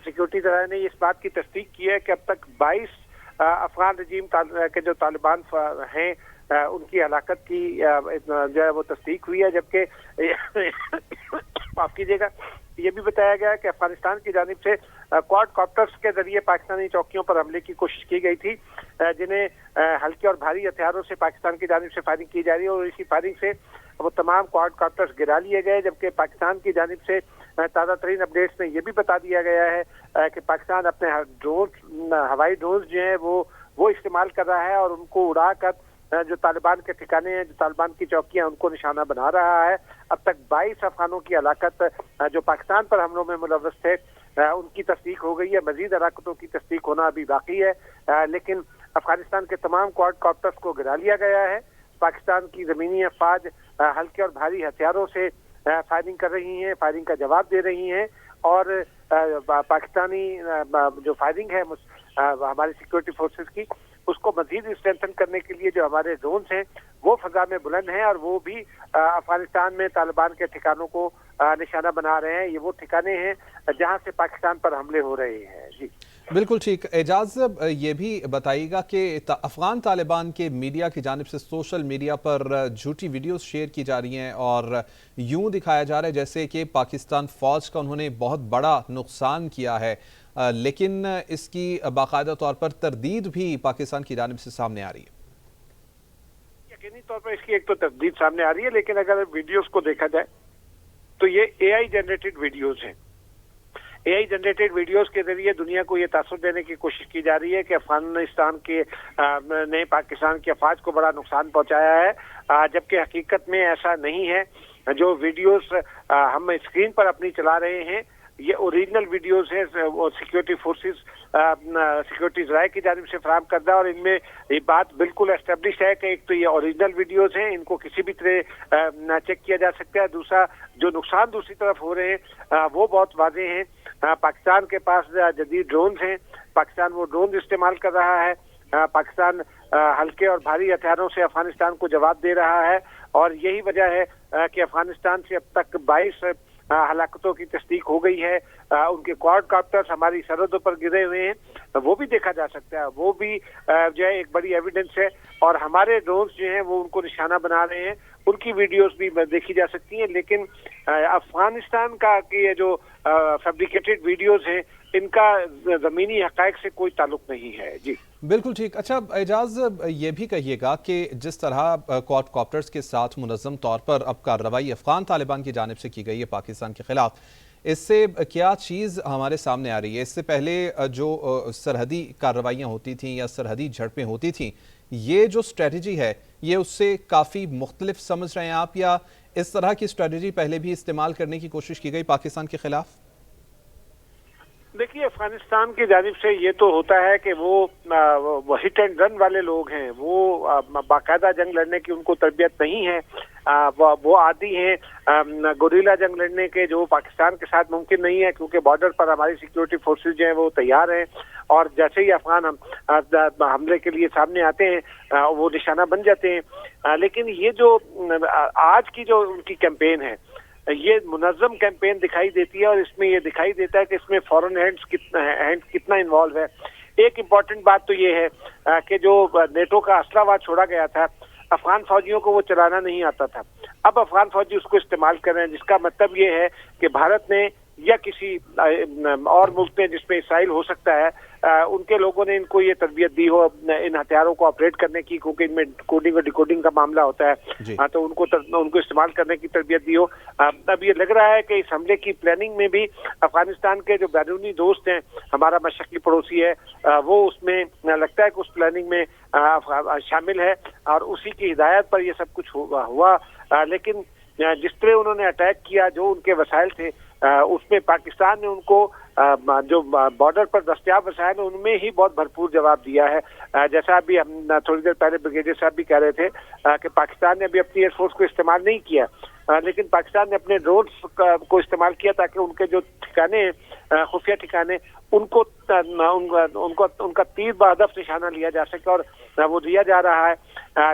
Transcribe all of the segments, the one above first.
Security इदारे ने इस बात की तस्दीक की है कि अब तक 22 अफगान रजीम के जो तालिबान हैं उनकी हलाकत की जो है वो तस्दीक हुई है, जबकि माफ कीजिएगा, ये भी बताया गया कि अफगानिस्तान की जानिब से क्वाड कॉप्टर्स के जरिए पाकिस्तानी चौकियों पर हमले की कोशिश की गई थी, जिन्हें हल्के और भारी हथियारों से पाकिस्तान की जानिब से फायरिंग की जा रही है और इसी फायरिंग से वो तमाम क्वाड कॉप्टर्स गिरा लिए गए। जबकि पाकिस्तान की जानिब से ताज़ा तरीन अपडेट्स में ये भी बता दिया गया है कि पाकिस्तान अपने हवाई ड्रोन जो है वो इस्तेमाल कर रहा है और उनको उड़ाकर जो तालिबान के ठिकाने हैं, जो तालिबान की चौकियां, उनको निशाना बना रहा है। अब तक 22 अफगानों की हलाकत जो पाकिस्तान पर हमलों में मुलव्वस थे उनकी तस्दीक हो गई है। मजीद हलाकतों की तस्दीक होना अभी बाकी है, लेकिन अफगानिस्तान के तमाम क्वाड कॉप्टर्स को गिरा लिया गया है। पाकिस्तान की ज़मीनी अफवाज हल्के और भारी हथियारों से फायरिंग कर रही हैं, फायरिंग का जवाब दे रही हैं और पाकिस्तानी जो फायरिंग है हमारी सिक्योरिटी फोर्सेस की, उसको मजीद स्ट्रेंथन करने के लिए जो हमारे ड्रोन्स हैं वो फजा में बुलंद हैं और वो भी अफगानिस्तान में तालिबान के ठिकानों को निशाना बना रहे हैं। ये वो ठिकाने हैं जहां से पाकिस्तान पर हमले हो रहे हैं। जी बिल्कुल ठीक। एजाज, ये भी बताइएगा कि अफगान तालिबान के मीडिया की जानिब से सोशल मीडिया पर झूठी वीडियोस शेयर की जा रही हैं और यूं दिखाया जा रहा है जैसे कि पाकिस्तान फ़ौज का उन्होंने बहुत बड़ा नुकसान किया है, लेकिन इसकी बाकायदा तौर पर तरदीद भी पाकिस्तान की जानिब से सामने आ रही है। यकीनी तौर पर इसकी एक तो तरदीद सामने आ रही है, लेकिन अगर वीडियोस को देखा जाए तो ये AI जनरेटेड वीडियोस हैं। AI जनरेटेड वीडियोस के जरिए दुनिया को ये तासुर देने की कोशिश की जा रही है कि अफगानिस्तान के ने पाकिस्तान की अफवाज को बड़ा नुकसान पहुंचाया है, जबकि हकीकत में ऐसा नहीं है। जो वीडियोस हम स्क्रीन पर अपनी चला रहे हैं ये ओरिजिनल वीडियोस हैं, सिक्योरिटी फोर्सेस सिक्योरिटी इज़राइल की जानिब से फराहम करदा, और इनमें ये बात बिल्कुल एस्टेब्लिश है कि एक तो ये ओरिजिनल वीडियोस हैं, इनको किसी भी तरह चेक किया जा सकता है। दूसरा, जो नुकसान दूसरी तरफ हो रहे हैं वो बहुत वाज़ेह हैं। पाकिस्तान के पास जदीद ड्रोन्स हैं, पाकिस्तान वो ड्रोन इस्तेमाल कर रहा है, पाकिस्तान हल्के और भारी हथियारों से अफगानिस्तान को जवाब दे रहा है और यही वजह है कि अफगानिस्तान से अब तक 22 हलाकतों की तस्दीक हो गई है। उनके क्वाड कॉप्टर्स हमारी सरहदों पर गिरे हुए हैं, वो भी देखा जा सकता है, वो भी जो है एक बड़ी एविडेंस है। और हमारे ड्रोन्स जो हैं वो उनको निशाना बना रहे हैं, उनकी वीडियोस भी देखी जा सकती हैं। लेकिन अफगानिस्तान का कि ये जो फैब्रिकेटेड वीडियोस हैं इनका ज़मीनी हक़ाइक़ से कोई ताल्लुक नहीं है। जी बिल्कुल ठीक। अच्छा एजाज, ये भी कहिएगा कि जिस तरह क्वाड कॉप्टर्स के साथ मुनज़्ज़म तौर पर अब कार्रवाई अफ़गान तालिबान की जानिब से की गई है पाकिस्तान के ख़िलाफ़, इससे क्या चीज़ हमारे सामने आ रही है? इससे पहले जो सरहदी कार्रवाइयाँ होती थीं या सरहदी झड़पें होती थीं, ये जो स्ट्रेटजी है ये उससे काफ़ी मुख्तलिफ समझ रहे हैं आप, या इस तरह की स्ट्रेटजी पहले भी इस्तेमाल करने की कोशिश की गई पाकिस्तान के ख़िलाफ़? देखिए, अफगानिस्तान की जानिब से ये तो होता है कि वो हिट एंड रन वाले लोग हैं, वो बाकायदा जंग लड़ने की उनको तरबियत नहीं है। वो आदी हैं गोरिल्ला जंग लड़ने के, जो पाकिस्तान के साथ मुमकिन नहीं है क्योंकि बॉर्डर पर हमारी सिक्योरिटी फोर्सेज जो हैं वो तैयार हैं और जैसे ही अफगान हमले के लिए सामने आते हैं वो निशाना बन जाते हैं। लेकिन ये जो आज की जो उनकी कैंपेन है ये मुनज़्ज़म कैंपेन दिखाई देती है और इसमें ये दिखाई देता है कि इसमें फॉरेन हैंड्स कितना इन्वॉल्व है। एक इम्पॉर्टेंट बात तो ये है कि जो नेटो का असलावाद छोड़ा गया था, अफगान फौजियों को वो चलाना नहीं आता था, अब अफगान फौजी उसको इस्तेमाल कर रहे हैं, जिसका मतलब ये है कि भारत ने या किसी और मुल्क में जिसमें इसराइल हो सकता है उनके लोगों ने इनको ये तरबियत दी हो इन हथियारों को ऑपरेट करने की, क्योंकि इनमें कोडिंग और डिकोडिंग का मामला होता है, तो उनको इस्तेमाल करने की तरबियत दी हो। अब ये लग रहा है कि इस हमले की प्लानिंग में भी अफगानिस्तान के जो बैरूनी दोस्त हैं, हमारा मशरकी पड़ोसी है, वो उसमें लगता है कि उस प्लानिंग में शामिल है और उसी की हिदायत पर यह सब कुछ हुआ। लेकिन जिस तरह उन्होंने अटैक किया, जो उनके वसाइल थे उसमें पाकिस्तान ने उनको जो बॉर्डर पर दस्तयाब वसाइल है उनमें ही बहुत भरपूर जवाब दिया है। जैसा अभी हम थोड़ी देर पहले ब्रिगेडियर साहब भी कह रहे थे कि पाकिस्तान ने अभी अपनी एयरफोर्स को इस्तेमाल नहीं किया, लेकिन पाकिस्तान ने अपने ड्रोन्स को इस्तेमाल किया ताकि उनके जो ठिकाने खुफिया ठिकाने उनका तीर बहदफ निशाना लिया जा सके, और वो लिया जा रहा है।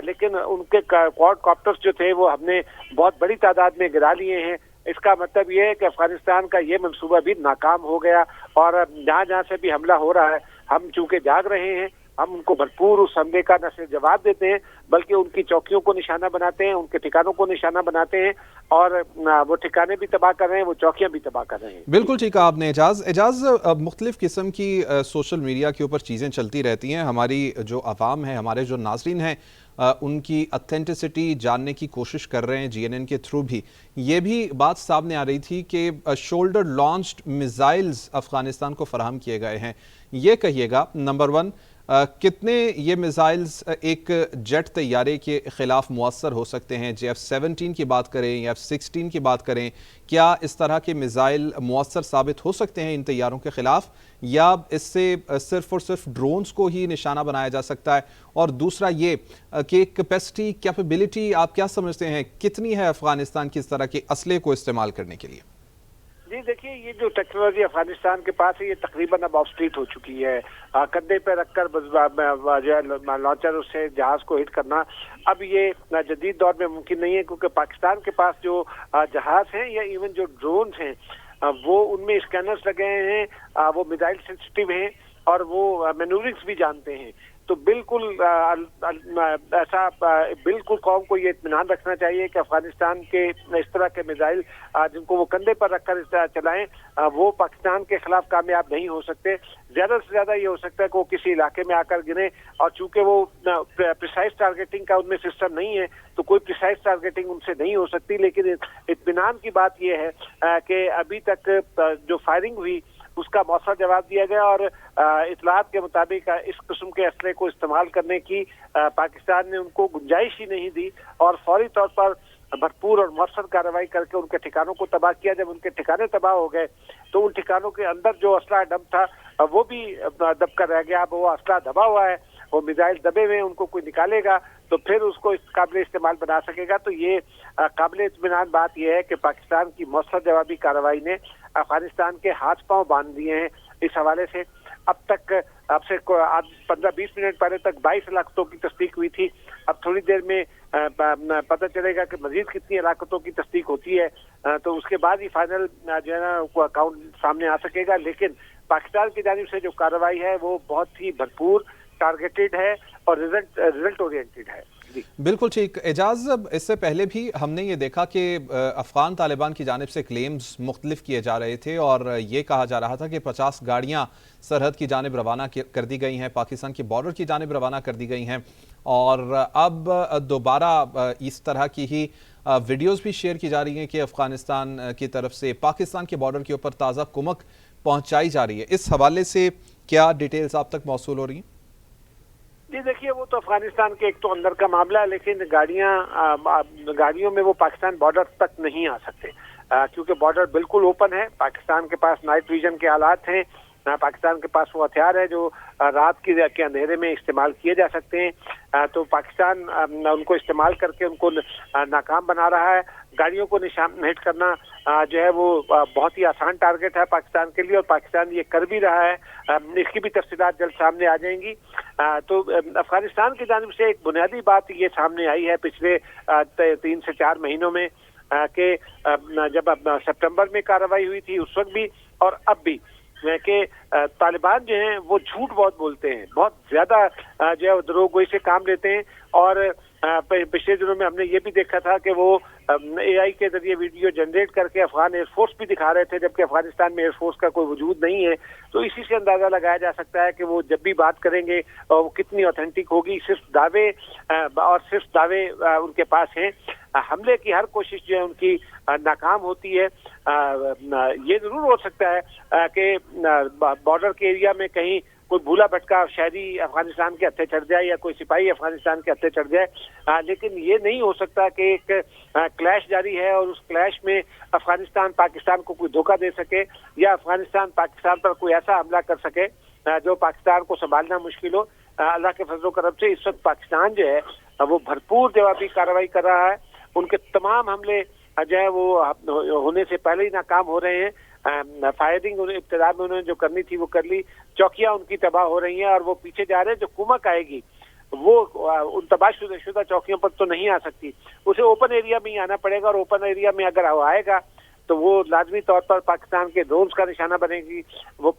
लेकिन उनके क्वाड कॉप्टर्स जो थे वो हमने बहुत बड़ी तादाद में गिरा लिए हैं। इसका मतलब ये है कि अफगानिस्तान का ये मंसूबा भी नाकाम हो गया और जहाँ जहाँ से भी हमला हो रहा है हम चूंकि जाग रहे हैं, हम उनको भरपूर उस हमले का न सिर्फ जवाब देते हैं बल्कि उनकी चौकियों को निशाना बनाते हैं, उनके ठिकानों को निशाना बनाते हैं और वो ठिकाने भी तबाह कर रहे हैं, वो चौकियां भी तबाह कर रहे हैं। बिल्कुल ठीक कहा आपने एजाज मुख्तलिफ किस्म की सोशल मीडिया के ऊपर चीज़ें चलती रहती हैं। हमारी जो अवाम है, हमारे जो नाजरीन हैं, उनकी ऑथेंटिसिटी जानने की कोशिश कर रहे हैं जीएनएन के थ्रू भी। ये भी बात सामने आ रही थी कि शोल्डर लॉन्च्ड मिसाइल्स अफगानिस्तान को फराहम किए गए हैं। ये कहिएगा नंबर वन, कितने ये मिसाइल्स एक जेट तैयारे के ख़िलाफ़ मुअस्सर हो सकते हैं? F-17 की बात करें या F-16 की बात करें, क्या इस तरह के मिसाइल मुअस्सर साबित हो सकते हैं इन तैयारों के ख़िलाफ़, या इससे सिर्फ़ और सिर्फ ड्रोन्स को ही निशाना बनाया जा सकता है? और दूसरा ये कि कैपेसिटी, कैपेबिलिटी आप क्या समझते हैं, कितनी है अफ़गानिस्तान की इस तरह के असले को इस्तेमाल करने के लिए? जी देखिए, ये जो टेक्नोलॉजी अफगानिस्तान के पास है ये तकरीबन अब ऑब्सोलीट हो चुकी है। कंधे पे रखकर जो है लॉन्चर उससे जहाज को हिट करना अब ये जदीद दौर में मुमकिन नहीं है, क्योंकि पाकिस्तान के पास जो जहाज हैं या इवन जो ड्रोन्स हैं वो उनमें स्कैनर्स लगे हैं, वो मिसाइल सेंसिटिव हैं और वो मैन्यूवरिंग्स भी जानते हैं। तो बिल्कुल ऐसा बिल्कुल कौम को ये इत्मीनान रखना चाहिए कि अफगानिस्तान के इस तरह के मिसाइल जिनको वो कंधे पर रखकर चलाएं वो पाकिस्तान के खिलाफ कामयाब नहीं हो सकते। ज्यादा से ज्यादा ये हो सकता है कि वो किसी इलाके में आकर गिरे, और चूंकि वो प्रिसाइज टारगेटिंग का उनमें सिस्टम नहीं है तो कोई प्रिसाइज टारगेटिंग उनसे नहीं हो सकती। लेकिन इत्मीनान की बात ये है कि अभी तक जो फायरिंग हुई उसका मौसर जवाब दिया गया और इतलात के मुताबिक इस किस्म के असले को इस्तेमाल करने की पाकिस्तान ने उनको गुंजाइश ही नहीं दी और फौरी तौर पर भरपूर और मौसर कार्रवाई करके उनके ठिकानों को तबाह किया। जब उनके ठिकाने तबाह हो गए तो उन ठिकानों के अंदर जो असला डंप था वो भी दब कर रह गया। अब वो असला दबा हुआ है, वो मिसाइल दबे हुए, उनको कोई निकालेगा तो फिर उसको इस काबिल इस्तेमाल बना सकेगा। तो ये काबिल इत्मीनान बात यह है कि पाकिस्तान की मौसर जवाबी कार्रवाई ने अफगानिस्तान के हाथ पांव बांध दिए हैं। इस हवाले से अब तक आपसे 15-20 मिनट पहले तक 22 हलाकतों की तस्दीक हुई थी। अब थोड़ी देर में पता चलेगा कि मजीद कितनी हलाकतों की तस्दीक होती है, तो उसके बाद ही फाइनल जो है ना अकाउंट सामने आ सकेगा। लेकिन पाकिस्तान की जानिब से जो कार्रवाई है वो बहुत ही भरपूर, टारगेटेड है और रिजल्ट ओरिएंटेड है। बिल्कुल ठीक एजाज, इससे पहले भी हमने ये देखा कि अफगान तालिबान की जानिब से क्लेम्स मुख्तलिफ किए जा रहे थे और ये कहा जा रहा था कि 50 गाड़ियाँ सरहद की जानिब रवाना कर दी गई हैं, पाकिस्तान की बॉर्डर की जानिब रवाना कर दी गई हैं। और अब दोबारा इस तरह की ही वीडियोज़ भी शेयर की जा रही हैं कि अफगानिस्तान की तरफ से पाकिस्तान के बॉर्डर के ऊपर ताज़ा कुमक पहुँचाई जा रही है। इस हवाले से क्या डिटेल्स आप तक मौसूल हो रही हैं? जी देखिए, वो तो अफगानिस्तान के एक तो अंदर का मामला है, लेकिन गाड़ियों में वो पाकिस्तान बॉर्डर तक नहीं आ सकते क्योंकि बॉर्डर बिल्कुल ओपन है। पाकिस्तान के पास नाइट विजन के आलात हैं, पाकिस्तान के पास वो हथियार है जो रात के अंधेरे में इस्तेमाल किए जा सकते हैं। तो पाकिस्तान उनको इस्तेमाल करके उनको नाकाम बना रहा है। गाड़ियों को निशान हिट करना जो है वो बहुत ही आसान टारगेट है पाकिस्तान के लिए और पाकिस्तान ये कर भी रहा है। इसकी भी तफसीलात जल्द सामने आ जाएंगी। तो अफगानिस्तान की जानिब से एक बुनियादी बात ये सामने आई है पिछले 3 से 4 महीनों में कि जब सितंबर में कार्रवाई हुई थी उस वक्त भी और अब भी कि तालिबान जो हैं वो झूठ बहुत बोलते हैं, बहुत ज्यादा जो है दरोगोई से काम लेते हैं। और पिछले दिनों में हमने ये भी देखा था कि वो AI के जरिए वीडियो जनरेट करके अफगान एयरफोर्स भी दिखा रहे थे, जबकि अफगानिस्तान में एयरफोर्स का कोई वजूद नहीं है। तो इसी से अंदाजा लगाया जा सकता है कि वो जब भी बात करेंगे वो कितनी ऑथेंटिक होगी। सिर्फ दावे उनके पास हैं। हमले की हर कोशिश जो है उनकी नाकाम होती है। ये जरूर हो सकता है कि बॉर्डर के एरिया में कहीं कोई भूला भटका शहरी अफगानिस्तान के हत्थे चढ़ जाए या कोई सिपाही अफगानिस्तान के हत्थे चढ़ जाए, लेकिन ये नहीं हो सकता कि एक क्लैश जारी है और उस क्लैश में अफगानिस्तान पाकिस्तान को कोई धोखा दे सके या अफगानिस्तान पाकिस्तान पर कोई ऐसा हमला कर सके जो पाकिस्तान को संभालना मुश्किल हो। अल्लाह के फजल करम से इस वक्त पाकिस्तान जो है वो भरपूर जवाबी कार्रवाई कर रहा है। उनके तमाम हमले जो है वो होने से पहले ही नाकाम हो रहे हैं। फायरिंग इब्तिदा में उन्होंने जो करनी थी वो कर ली, चौकियां उनकी तबाह हो रही हैं और वो पीछे जा रहे हैं। जो कुमक आएगी वो उन तबाहशुदा चौकियों पर तो नहीं आ सकती, उसे ओपन एरिया में ही आना पड़ेगा और ओपन एरिया में अगर वो आएगा تو وہ لازمی طور پر پاکستان کے ڈرونز کا نشانہ بنے گی، وہ